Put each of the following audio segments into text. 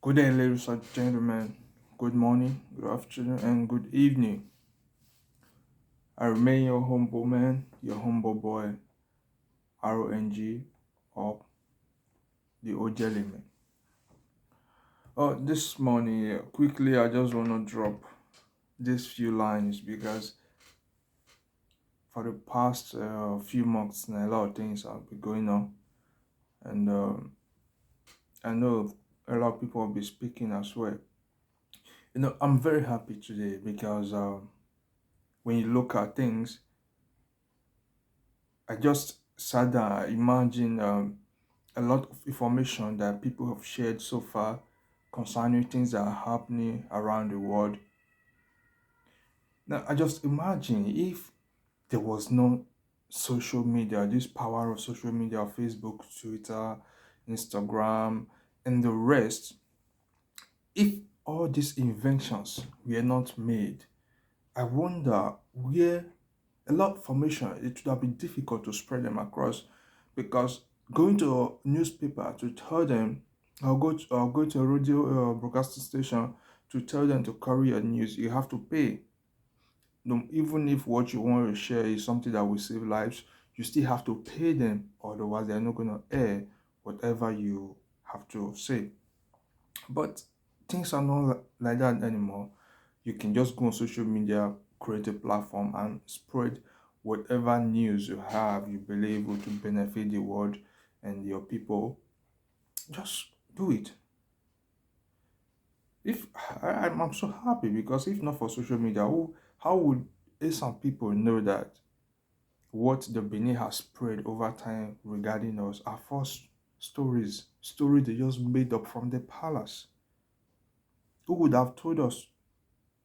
Good day, ladies and gentlemen. Good morning, good afternoon, and good evening. I remain your humble man, your humble boy, RONG, or the Ojeli man. This morning, quickly, I just want to drop these few lines because for the past few months, now, a lot of things have been going on, and I know a lot of people will be speaking as well. I'm very happy today because when you look at things, I just sat down, I imagine a lot of information that people have shared so far concerning things that are happening around the world. Now, I just imagine if there was no social media, this power of social media, Facebook, Twitter, Instagram, and the rest, if all these inventions were not made, I wonder where a lot of information, it would have been difficult to spread them across because going to a newspaper to tell them, or go to a radio broadcasting station to tell them to carry your news, you have to pay. No, even if what you want to share is something that will save lives, you still have to pay them, otherwise they're not going to air whatever you have to say. But things are not like that anymore. You can just go on social media, create a platform, and spread whatever news you have you believe will to benefit the world and your people. Just do it. If I'm so happy because if not for social media, how would some people know that what the Benin has spread over time regarding us are false stories they just made up from the palace? Who would have told us?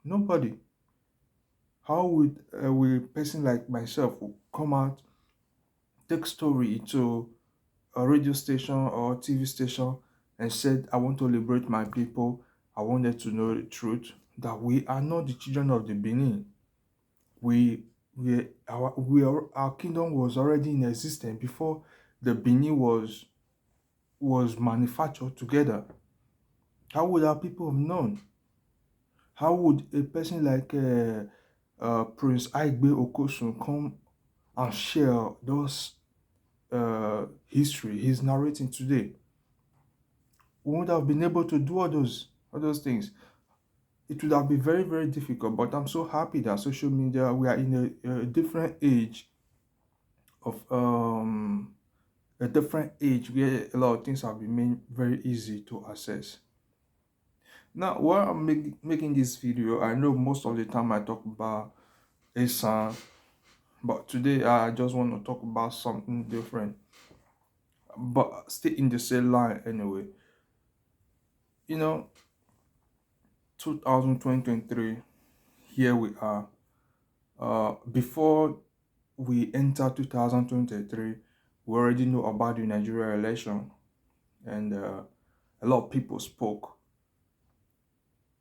Nobody. How would a person like myself who come out, take story to a radio station or TV station and said, I want to liberate my people, I wanted to know the truth, that we are not the children of the Benin. Our kingdom was already in existence before the Benin was manufactured together. How would our people have known? How would a person like Prince Aigbe Okosun come and share those history he's narrating today? We would have been able to do all those things. It would have been very, very difficult. But I'm so happy that social media, we are in a different age of a different age where a lot of things have been made very easy to access. Now, while I'm making this video, I know most of the time I talk about ASAN, but today I just want to talk about something different, but stay in the same line anyway. You know, 2023, here we are. Before we enter 2023, we already know about the Nigeria election, and a lot of people spoke.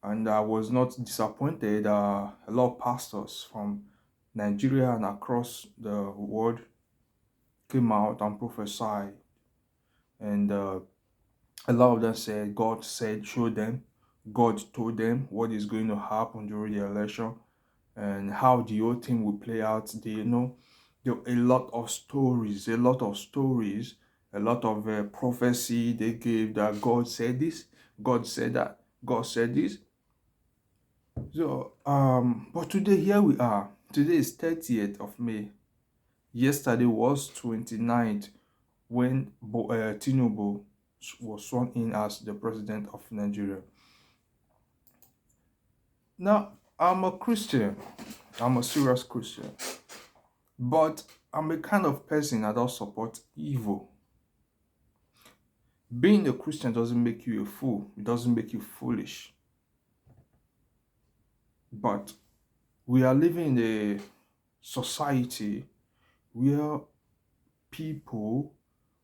And I was not disappointed. A lot of pastors from Nigeria and across the world came out and prophesied. And a lot of them said, God said, show them. God told them what is going to happen during the election and how the whole thing will play out. There are a lot of stories, a lot of prophecy they gave that God said this, God said that, God said this. So, but today here we are. Today is 30th of May. Yesterday was 29th when Tinubu was sworn in as the president of Nigeria. Now, I'm a Christian. I'm a serious Christian. But I'm a kind of person that does support evil. Being a Christian doesn't make you a fool. It doesn't make you foolish. But we are living in a society where people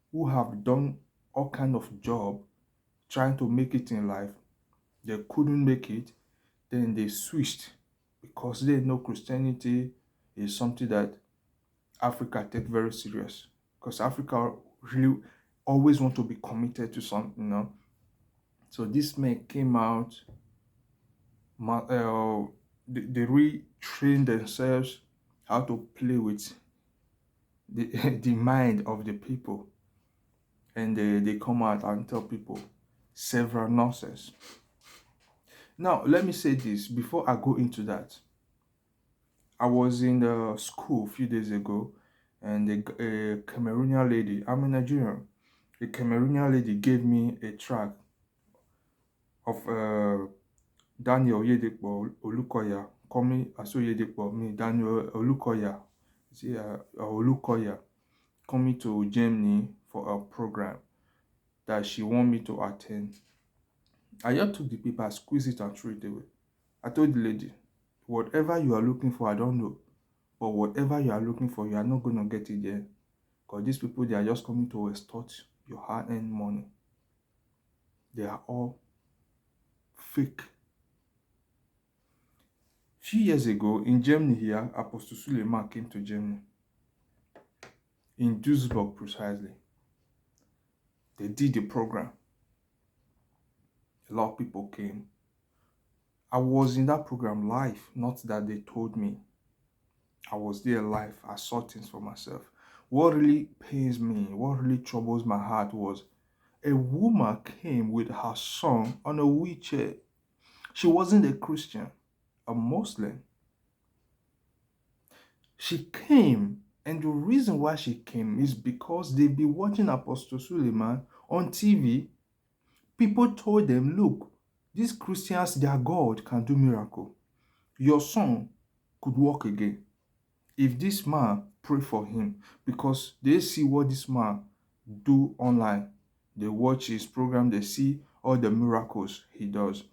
who have done all kind of job trying to make it in life, they couldn't make it, then they switched because they know Christianity is something that Africa take very serious. Because Africa really always want to be committed to something, So this men came out, they retrained themselves how to play with the, the mind of the people. And they come out and tell people several nonsense. Now, let me say this before I go into that. I was in the school a few days ago, and a Cameroonian lady, I'm a Nigerian, a Cameroonian lady gave me a track of Daniel Oyedepo Olukoya, coming Asoyedepo, me, Daniel Olukoya, see, Olukoya, coming to Germany for a program that she want me to attend. I just took the paper, squeeze it, and threw it away. I told the lady, whatever you are looking for, I don't know. But whatever you are looking for, you are not going to get it there. Because these people, they are just coming to extort your hard-earned money. They are all fake. Few years ago, in Germany here, Apostle Suleiman came to Germany. In Duisburg, precisely. They did the program. A lot of people came. I was in that program live, not that they told me. I was there live. I saw things for myself. What really pains me, what really troubles my heart was a woman came with her son on a wheelchair. She wasn't a Christian, a Muslim. She came, and the reason why she came is because they've been watching Apostle Suleiman on TV. People told them, look, these Christians, their God can do miracle. Your son could walk again if this man pray for him, because they see what this man do online. They watch his program, they see all the miracles he does.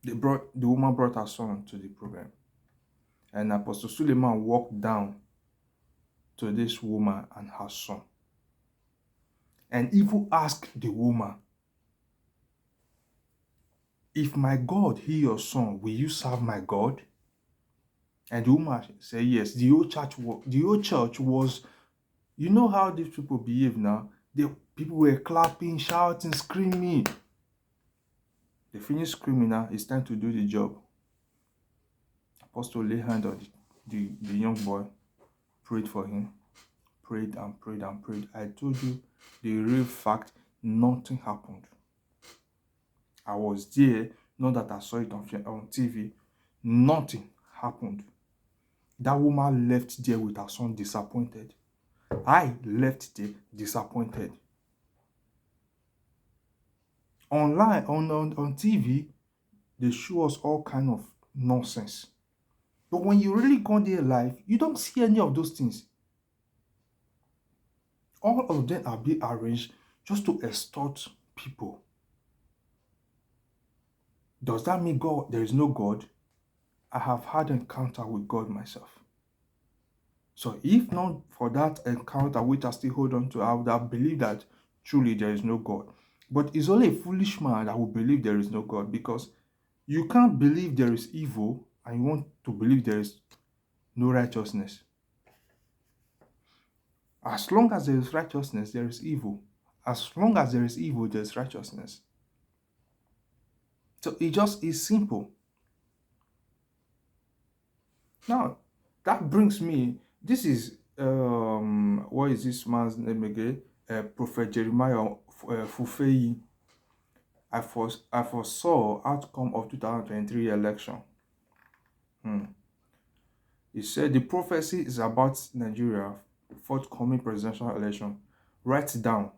The woman brought her son to the program, and Apostle Suleiman walked down to this woman and her son, and even asked the woman, if my God heal your son, will you serve my God? And the woman said yes. The whole church was, you know how these people behave now. The people were clapping, shouting, screaming. They finished screaming. Now it's time to do the job. Apostle laid hand on the young boy, prayed for him, prayed and prayed and prayed. I told you the real fact, nothing happened. I was there, not that I saw it on TV. Nothing happened. That woman left there with her son disappointed. I left there disappointed. Online, on TV, they show us all kind of nonsense. But when you really go there live, you don't see any of those things. All of them are being arranged just to extort people. Does that mean there is no God? I have had an encounter with God myself. So if not for that encounter, which I still hold on to, I would have believed that truly there is no God. But it's only a foolish man that will believe there is no God, because you can't believe there is evil and you want to believe there is no righteousness. As long as there is righteousness, there is evil. As long as there is evil, there is righteousness. So it just is simple. Now, that brings me, this is, what is this man's name again? Prophet Jeremiah Fufeyi. I foresaw outcome of 2023 election. He said the prophecy is about Nigeria forthcoming presidential election. Write it down,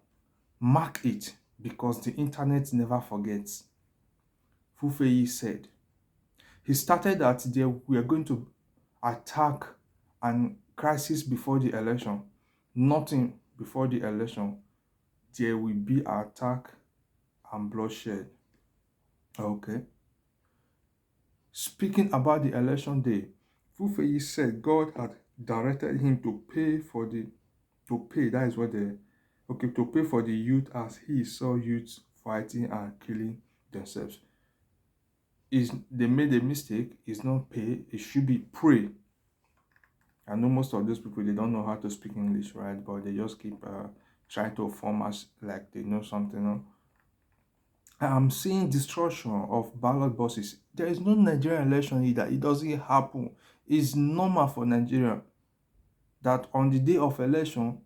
mark it, because the internet never forgets. Fufeyi said. He started that we are going to attack and crisis before the election. Nothing before the election. There will be attack and bloodshed. Okay. Speaking about the election day, Fufeyi said God had directed him to pay for the youth as he saw youths fighting and killing themselves. They made a mistake. It's not pay. It should be pray. I know most of those people, they don't know how to speak English, right? But they just keep trying to form us like they know something. I'm seeing destruction of ballot boxes. There is no Nigerian election either. It doesn't happen. It's normal for Nigeria that on the day of election,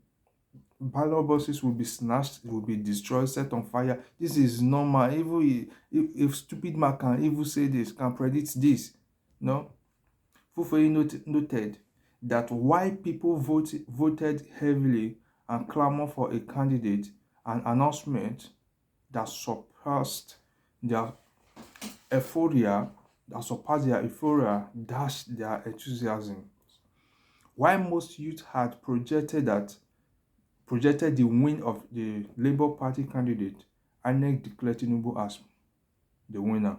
ballot boxes will be snatched, will be destroyed, set on fire. This is normal. Even if stupid man can even say this, can predict this. No? Fufeyi noted that why people voted heavily and clamored for a candidate, an announcement that surpassed their euphoria, dashed their enthusiasm. While most youth had projected the win of the Labour Party candidate, INEC declared Tinubu as the winner.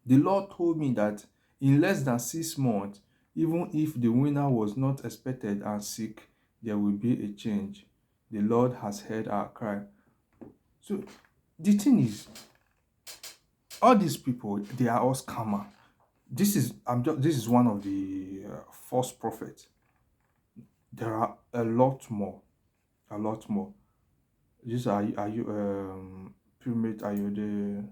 The Lord told me that in less than 6 months, even if the winner was not expected and sick, there will be a change. The Lord has heard our cry. So the thing is, all these people, they are all scammer. This is one of the false prophets. There are a lot more, a lot more. These are you Primate Ayodele.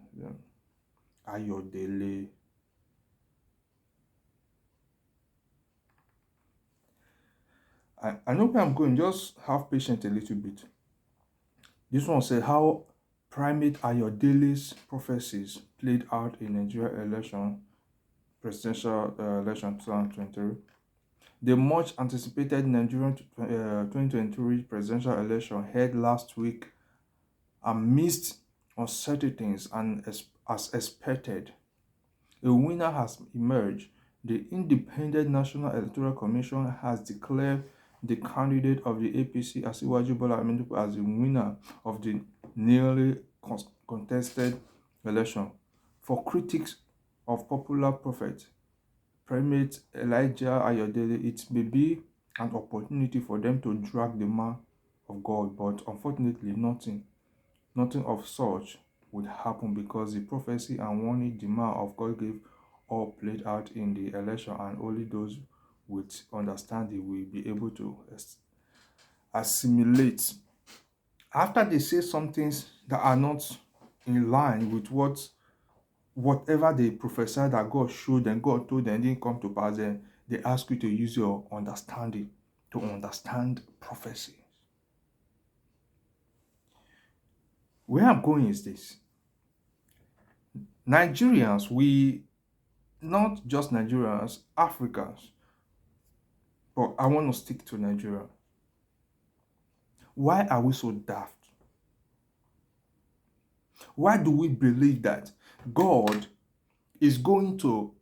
I know where I'm going. Just have patience a little bit. This one said how Primate Ayodele's prophecies played out in Nigeria presidential election 2023. The much anticipated Nigerian 2023 presidential election held last week amidst uncertainties and as expected. A winner has emerged. The Independent National Electoral Commission has declared the candidate of the APC, Asiwaju Bola Ahmed Tinubu, as the winner of the nearly contested election. For critics of popular prophet Primate Elijah Ayodele, it may be an opportunity for them to drag the man of God, but unfortunately nothing of such would happen because the prophecy and warning the man of God gave all played out in the election, and only those with understanding will be able to assimilate. After they say some things that are not in line with whatever they prophesied that God showed them, God told them, didn't come to pass, then they ask you to use your understanding to understand prophecy. Where I'm going is this. Nigerians, not just Nigerians, Africans, but I want to stick to Nigeria. Why are we so daft? Why do we believe that God is going to,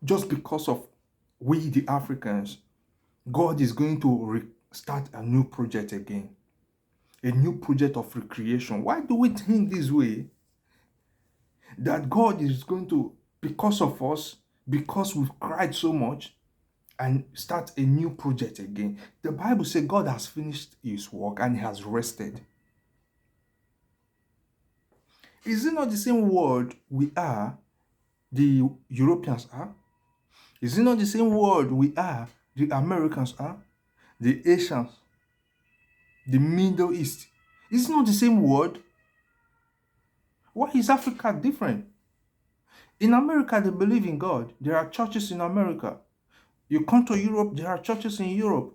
just because of we the Africans, God is going to start a new project again? A new project of recreation. Why do we think this way? That God is going to, because of us, because we've cried so much, and start a new project again. The Bible says God has finished his work and he has rested. Is it not the same world we are, the Europeans are? Is it not the same world we are, the Americans are? The Asians, the Middle East? Is it not the same world? Why is Africa different? In America, they believe in God. There are churches in America. You come to Europe, there are churches in Europe.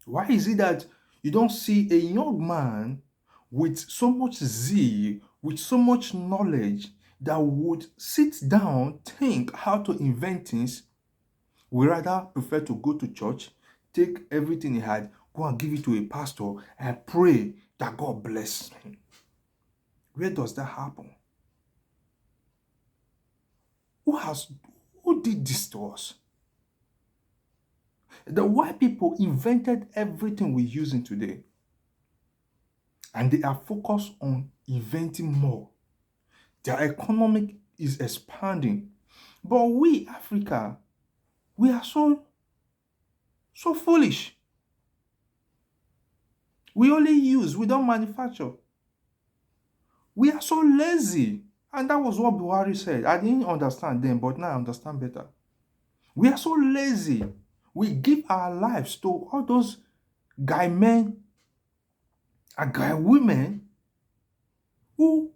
Why is it that you don't see a young man with so much zeal, with so much knowledge, that would sit down, think how to invent things, we rather prefer to go to church, take everything he had, go and give it to a pastor, and pray that God bless him? Where does that happen? Who did this to us? The white people invented everything we're using today. And they are focused on inventing more. Their economy is expanding. But we, Africa, we are so foolish. We only use, we don't manufacture. We are so lazy. And that was what Buhari said. I didn't understand then, but now I understand better. We are so lazy. We give our lives to all those guy men and guy women who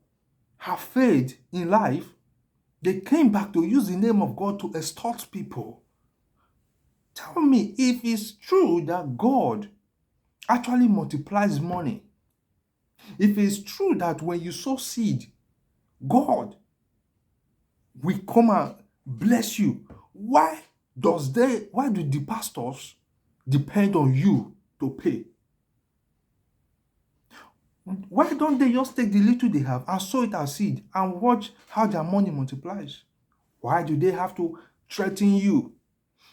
have failed in life, they came back to use the name of God to extort people. Tell me, if it's true that God actually multiplies money, if it's true that when you sow seed, God will come and bless you, why do the pastors depend on you to pay? Why don't they just take the little they have and sow it as seed and watch how their money multiplies? Why do they have to threaten you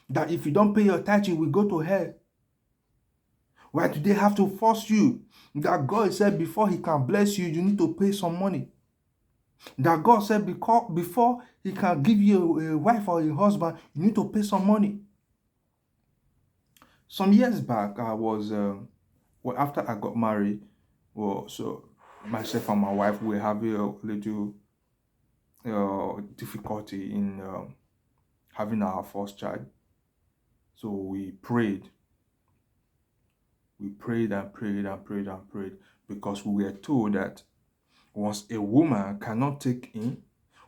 that if you don't pay your tithe, you will go to hell? Why do they have to force you that God said before he can bless you, you need to pay some money? That God said because before he can give you a wife or a husband, you need to pay some money. Some years back, I was, after I got married, so myself and my wife, we have a little difficulty in having our first child. So we prayed. We prayed and prayed and prayed and prayed because we were told that once a woman cannot take in,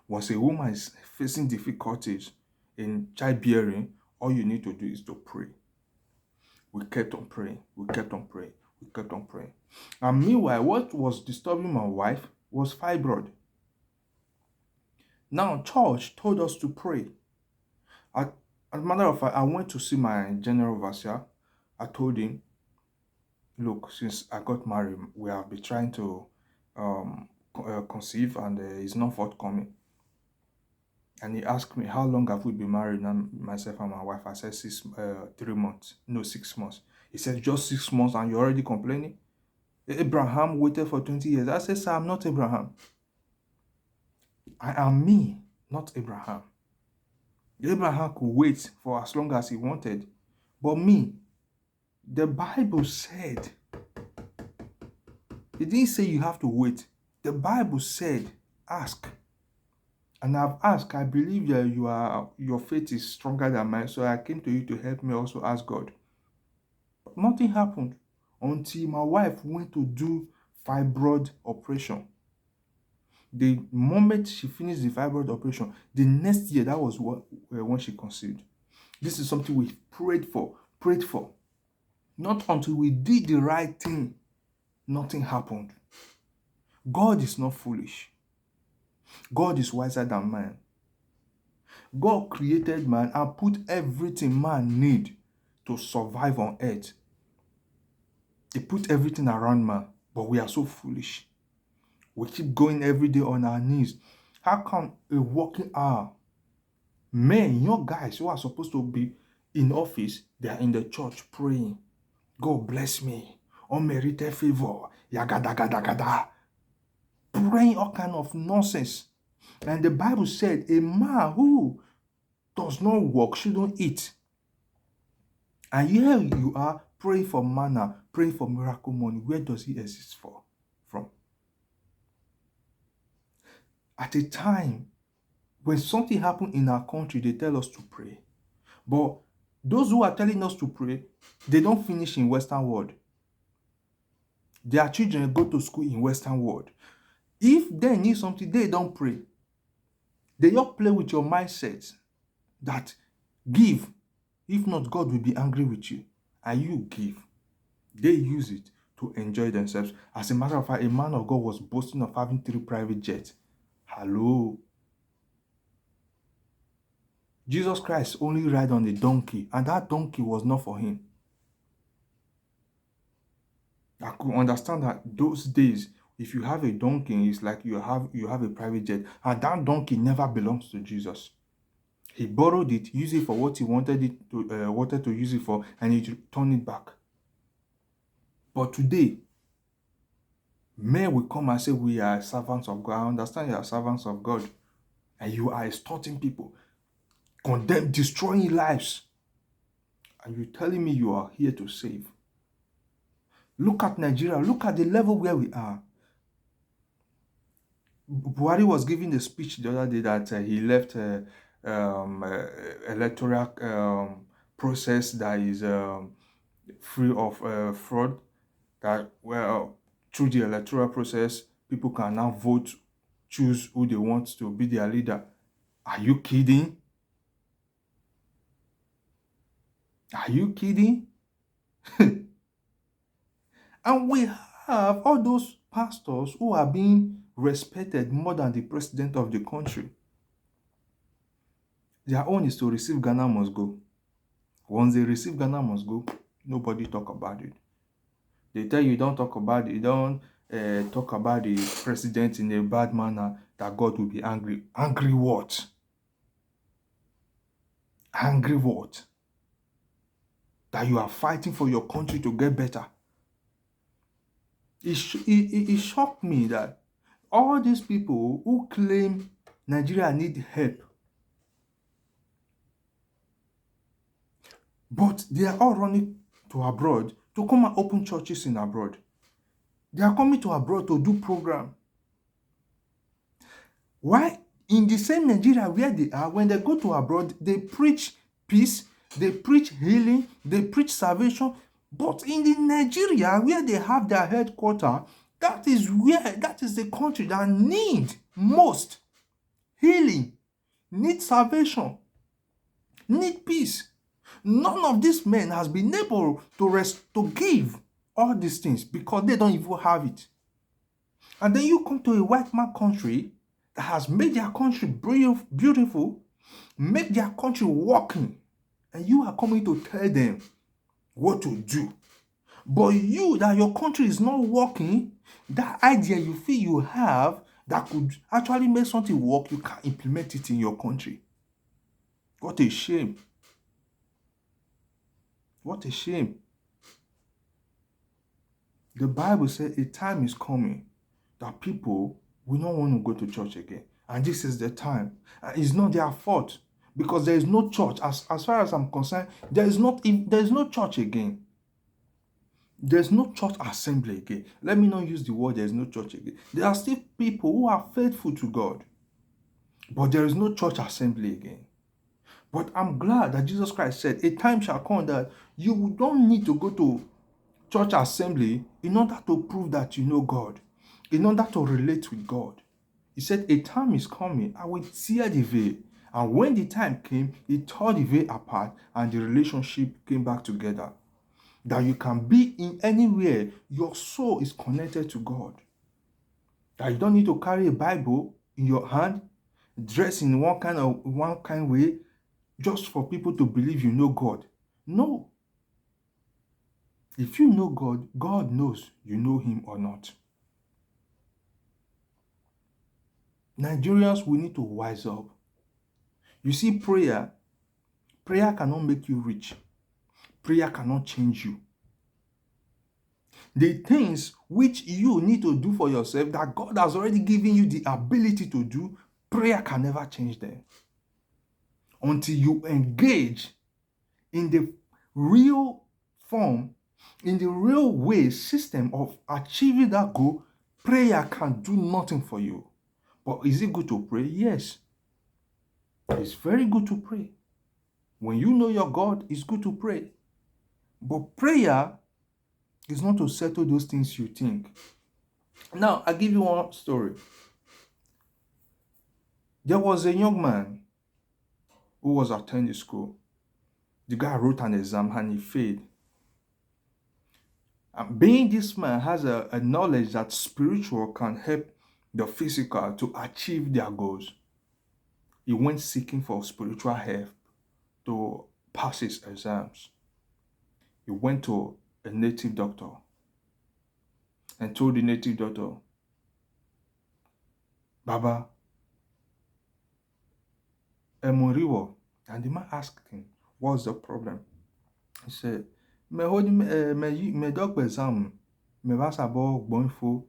once a woman is facing difficulties in childbearing, all you need to do is to pray. We kept on praying. We kept on praying. We kept on praying. And meanwhile, what was disturbing my wife was fibroid. Now, church told us to pray. As a matter of fact, I went to see my general overseer. I told him, look, since I got married, we have been trying to conceive and it's not forthcoming. And he asked me, how long have we been married? And myself and my wife, I said 3 months. No, 6 months. He said, just 6 months and you're already complaining? Abraham waited for 20 years. I said, sir, I'm not Abraham. I am me, not Abraham. Abraham could wait for as long as he wanted. But me, the Bible said, it didn't say you have to wait. The Bible said, ask. And I've asked. I believe that your faith is stronger than mine. So I came to you to help me also ask God. But nothing happened until my wife went to do fibroid operation. The moment she finished the fibroid operation, the next year, that was when she conceived. This is something we prayed for. Not until we did the right thing, nothing happened. God is not foolish. God is wiser than man. God created man and put everything man need to survive on earth. He put everything around man, but we are so foolish. We keep going every day on our knees. How come a working hour? Men, your guys who are supposed to be in office, they are in the church praying. God bless me. Unmerited favor. Yagadagada. Praying all kind of nonsense. And the Bible said a man who does not work shouldn't eat. And here you are praying for manna, praying for miracle money. Where does it exist from? At a time when something happened in our country, they tell us to pray. But those who are telling us to pray, they don't finish in Western world. Their children go to school in Western world. If they need something, they don't pray. They just play with your mindset that give. If not, God will be angry with you. And you give. They use it to enjoy themselves. As a matter of fact, a man of God was boasting of having 3 private jets. Hello. Jesus Christ only ride on a donkey, and that donkey was not for him. I could understand that those days, if you have a donkey, it's like you have a private jet, and that donkey never belongs to Jesus. He borrowed it, used it for what he wanted to use it for, and he returned it back. But today, men will come and say, we are servants of God. I understand you are servants of God, and you are extorting people, destroying lives, and you're telling me you are here to save. Look at Nigeria. Look at the level where we are. Buhari was giving a speech the other day that he left electoral process that is free of fraud. That through the electoral process, People can now vote, choose who they want to be their leader. Are you kidding? Are you kidding? And we have all those pastors who are being respected more than the president of the country. Their own is to receive Ghana must go. Once they receive Ghana must go, nobody talk about it. They tell you don't talk about it, don't talk about the president in a bad manner, that God will be angry. Angry what? Angry what? That you are fighting for your country to get better. It shocked me that all these people who claim Nigeria need help, but they are all running to abroad to come and open churches in abroad. They are coming to abroad to do program. Why? In the same Nigeria where they are, when they go to abroad, they preach peace, they preach healing, they preach salvation. But in the Nigeria where they have their headquarters, that is the country that need most healing, need salvation, need peace. None of these men has been able to give all these things because they don't even have it. And then you come to a white man country that has made their country beautiful, make their country working, and you are coming to tell them what to do. But you, that your country is not working, that idea you feel you have that could actually make something work, you can't implement it in your country. What a shame. What a shame. The Bible says a time is coming that people will not want to go to church again. And this is the time. And it's not their fault because there is no church. As far as I'm concerned, there is no church again. There's no church assembly again. Let me not use the word there's no church again. There are still people who are faithful to God, but there is no church assembly again. But I'm glad that Jesus Christ said, a time shall come that you don't need to go to church assembly in order to prove that you know God, in order to relate with God. He said, a time is coming, I will tear the veil. And when the time came, he tore the veil apart and the relationship came back together. That you can be in anywhere, your soul is connected to God. That you don't need to carry a Bible in your hand, dress in one kind way, just for people to believe you know God. No. If you know God, God knows you know him or not. Nigerians, we need to wise up. You see, prayer cannot make you rich. Prayer cannot change you. The things which you need to do for yourself that God has already given you the ability to do, prayer can never change them. Until you engage in the real form, in the real way, system of achieving that goal, prayer can do nothing for you. But is it good to pray? Yes. It's very good to pray. When you know your God, it's good to pray. But prayer is not to settle those things you think. Now, I'll give you one story. There was a young man who was attending school. The guy wrote an exam and he failed. And being this man has a knowledge that spiritual can help the physical to achieve their goals, he went seeking for spiritual help to pass his exams. He went to a native doctor and told the native doctor, Baba, Emoriwo. And the man asked him, what's the problem? He said, me doc exam, me vas abo bonfo,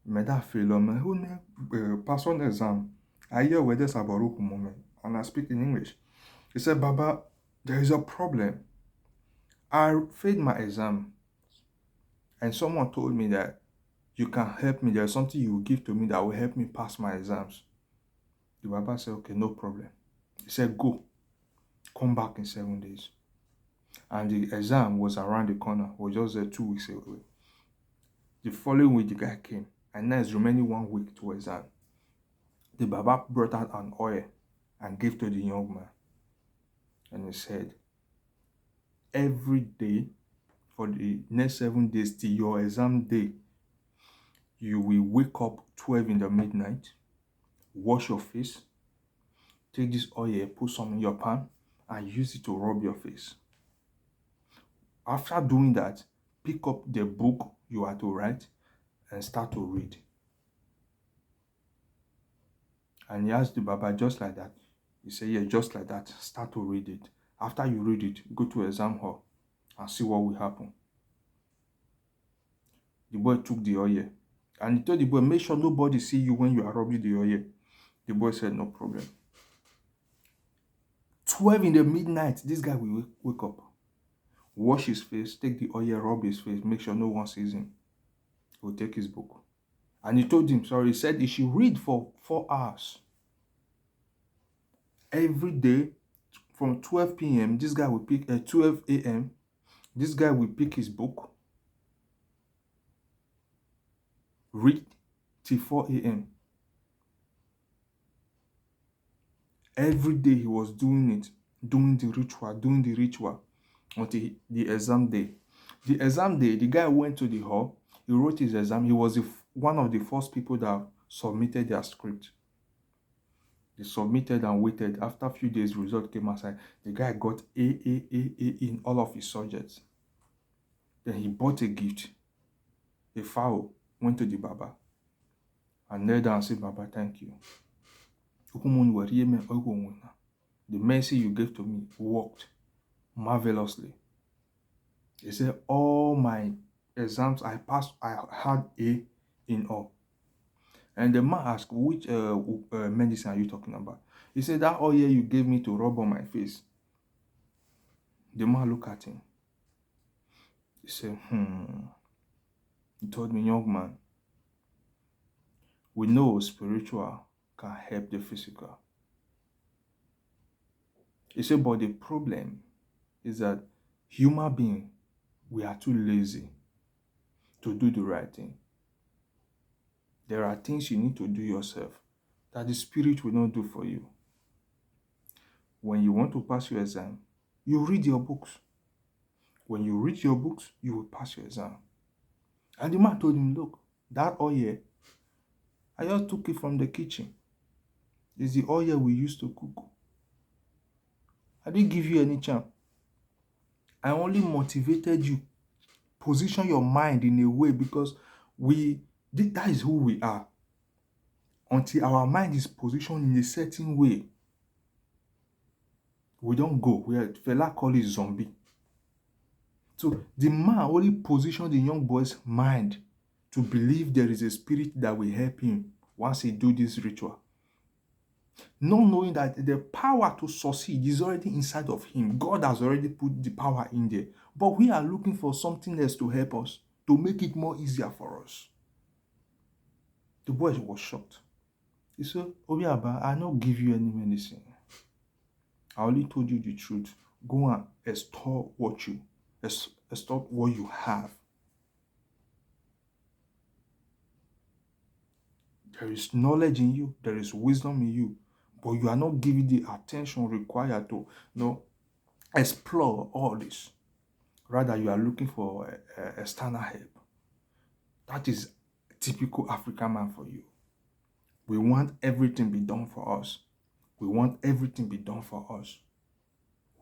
me da filo, me who ne pass on exam. I hear whether saboru moment, and I speak in English. He said, Baba, there is a problem. I failed my exam, and someone told me that you can help me. There's something you will give to me that will help me pass my exams. The Baba said, okay, no problem. He said, go, come back in 7 days. And the exam was around the corner, was just 2 weeks away. The following week, the guy came. And now it's remaining 1 week to exam. The Baba brought out an oil and gave to the young man. And he said, every day for the next 7 days till your exam day, you will wake up 12 in the midnight, wash your face, take this oil, put some in your palm, and use it to rub your face. After doing that, pick up the book you are to write and start to read. And he asked the Baba, just like that. He said, yeah, just like that. Start to read it. After you read it, go to exam hall and see what will happen. The boy took the oil and he told the boy, make sure nobody see you when you are rubbing the oil. The boy said, no problem. 12 in the midnight, this guy will wake up, wash his face, take the oil, rub his face, make sure no one sees him. He will take his book. And he told him, he said he should read for 4 hours. Every day from 12 p.m., this guy will pick 12 a.m., this guy will pick his book, read till 4 a.m. Every day he was doing it, doing the ritual until the exam day. The exam day, the guy went to the hall, he wrote his exam. He was one of the first people that submitted their script. They submitted and waited. After a few days, result came outside. The guy got A in all of his subjects. Then he bought a gift, a fowl, went to the Baba, and knelt down and said, Baba, thank you. The mercy you gave to me worked marvelously. He said, all my exams I passed, I had A in all. And the man asked, which medicine are you talking about? He said, that oil you gave me to rub on my face. The man looked at him. He said, He told me, young man, we know spiritual can help the physical. He said, but the problem is that human beings, we are too lazy to do the right thing. There are things you need to do yourself that the spirit will not do for you. When you want to pass your exam, you read your books. When you read your books, you will pass your exam. And the man told him, look, that oil, I just took it from the kitchen. It's the oil we used to cook. I didn't give you any charm. I only motivated you. Position your mind in a way because that is who we are. Until our mind is positioned in a certain way, we don't go. Fela call it zombie. So the man only positioned the young boy's mind to believe there is a spirit that will help him once he do this ritual. Not knowing that the power to succeed is already inside of him. God has already put the power in there. But we are looking for something else to help us, to make it more easier for us. The boy was shocked. He said, Obiaba, I don't give you any medicine. I only told you the truth. Go and extort what you have. There is knowledge in you. There is wisdom in you. But you are not giving the attention required to explore all this. Rather, you are looking for external help. That is typical African man for you. We want everything be done for us. We want everything be done for us.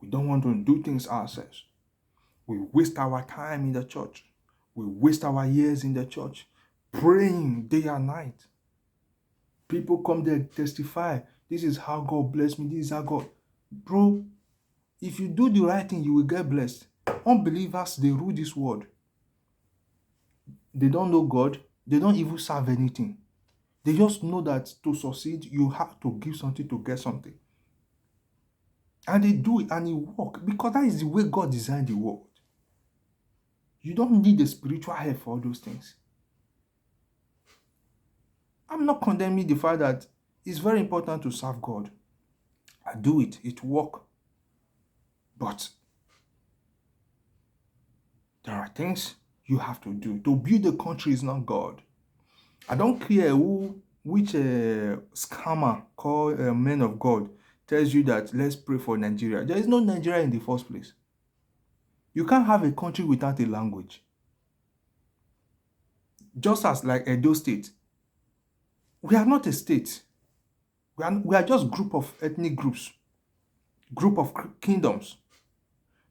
We don't want to do things ourselves. We waste our time in the church. We waste our years in the church, praying day and night. People come there, testify. This is how God blessed me. This is how God. Bro, if you do the right thing, you will get blessed. Unbelievers, they rule this world. They don't know God. They don't even serve anything. They just know that to succeed, you have to give something to get something. And they do it and it works because that is the way God designed the world. You don't need the spiritual help for all those things. I'm not condemning the fact that it's very important to serve God. I do it. It works. But there are things you have to do. To build a country is not God. I don't care which scammer called men of God tells you that let's pray for Nigeria. There is no Nigeria in the first place. You can't have a country without a language. Just as like Edo State, we are not a state. We are just group of ethnic groups, group of kingdoms.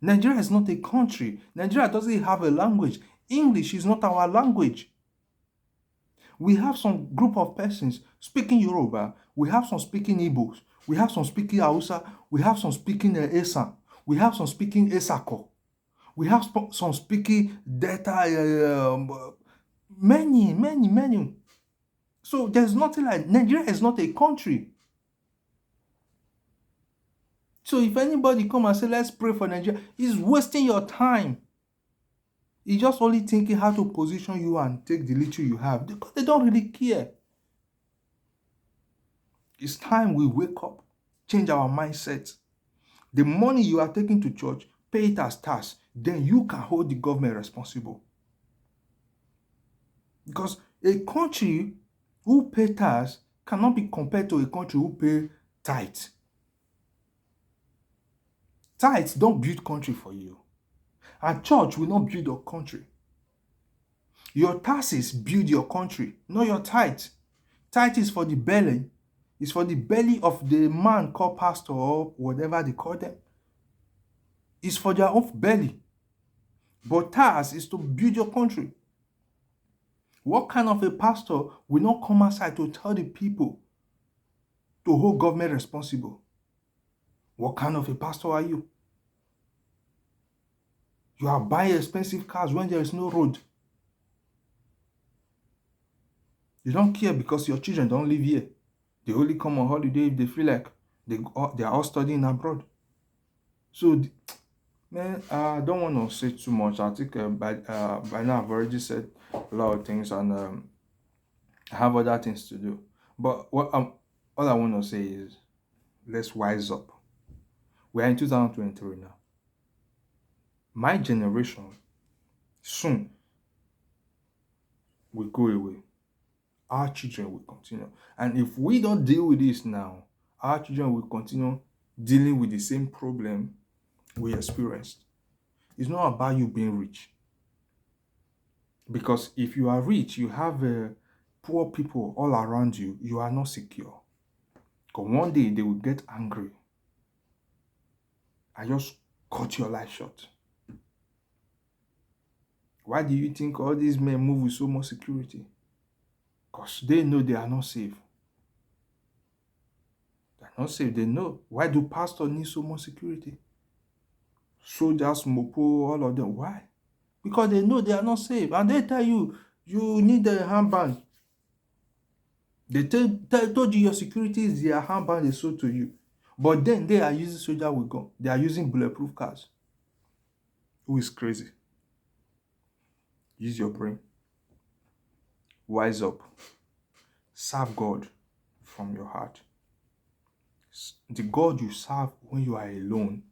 Nigeria is not a country. Nigeria doesn't have a language. English is not our language. We have some group of persons speaking Yoruba. We have some speaking Igbos. We have some speaking Hausa. We have some speaking Esan. We have some speaking Esako. We have some speaking Delta. Many. So there's nothing like Nigeria is not a country. So if anybody come and say let's pray for Nigeria, he's wasting your time. He's just only thinking how to position you and take the little you have because they don't really care. It's time we wake up, change our mindset. The money you are taking to church, pay it as tax. Then you can hold the government responsible. Because a country who pay tax cannot be compared to a country who pay tithe. Tithes don't build country for you. And church will not build your country. Your taxes build your country, not your tithe. Tithe is for the belly. It's for the belly of the man called pastor or whatever they call them. It's for their own belly. But tax is to build your country. What kind of a pastor will not come outside to tell the people to hold government responsible? What kind of a pastor are you? You are buying expensive cars when there is no road. You don't care because your children don't live here. They only come on holiday if they feel like they are all studying abroad. So, man, I don't want to say too much. I think by now I've already said a lot of things and I have other things to do. But all I want to say is let's wise up. We are in 2023 now. My generation soon will go away. Our children will continue. And if we don't deal with this now, our children will continue dealing with the same problem we experienced. It's not about you being rich. Because if you are rich, you have poor people all around you, you are not secure. Because one day they will get angry and just cut your life short. Why do you think all these men move with so much security? Because they know they are not safe. They're not safe, they know. Why do pastors need so much security? Soldiers, Mopo, all of them. Why? Because they know they are not safe. And they tell you, you need a handband. They told you your security is their handband they sold to you. But then they are using soldier with gun. They are using bulletproof cars. Who is crazy? Use your brain. Wise up. Serve God from your heart. The God you serve when you are alone,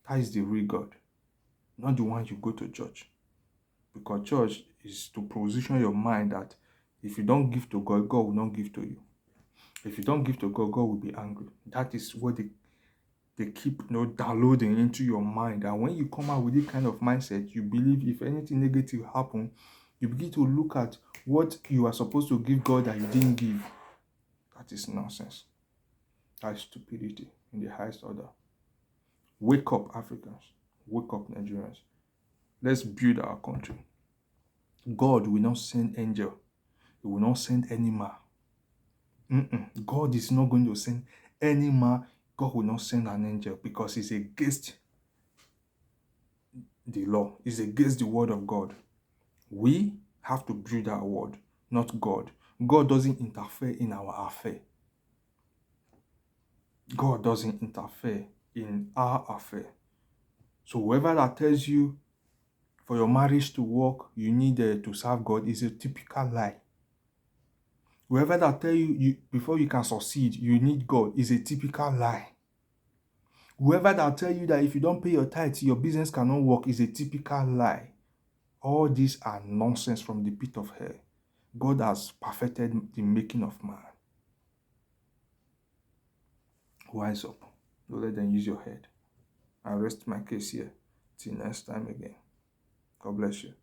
that is the real God. Not the one you go to church. Because church is to position your mind that if you don't give to God, God will not give to you. If you don't give to God, God will be angry. That is what they keep downloading into your mind. And when you come out with this kind of mindset, you believe if anything negative happen, you begin to look at what you are supposed to give God that you didn't give. That is nonsense. That is stupidity in the highest order. Wake up, Africans. Wake up, Nigerians. Let's build our country. God will not send angel. He will not send any man. God is not going to send any man. God will not send an angel because it's against the law. It's against the word of God. We have to build our word, not God. God doesn't interfere in our affair. God doesn't interfere in our affair. So whoever that tells you for your marriage to work, you need to serve God is a typical lie. Whoever that tell you before you can succeed, you need God is a typical lie. Whoever that tell you that if you don't pay your tithes, your business cannot work is a typical lie. All these are nonsense from the pit of hell. God has perfected the making of man. Wise up. Don't let them use your head. I rest my case here. Till next time again. God bless you.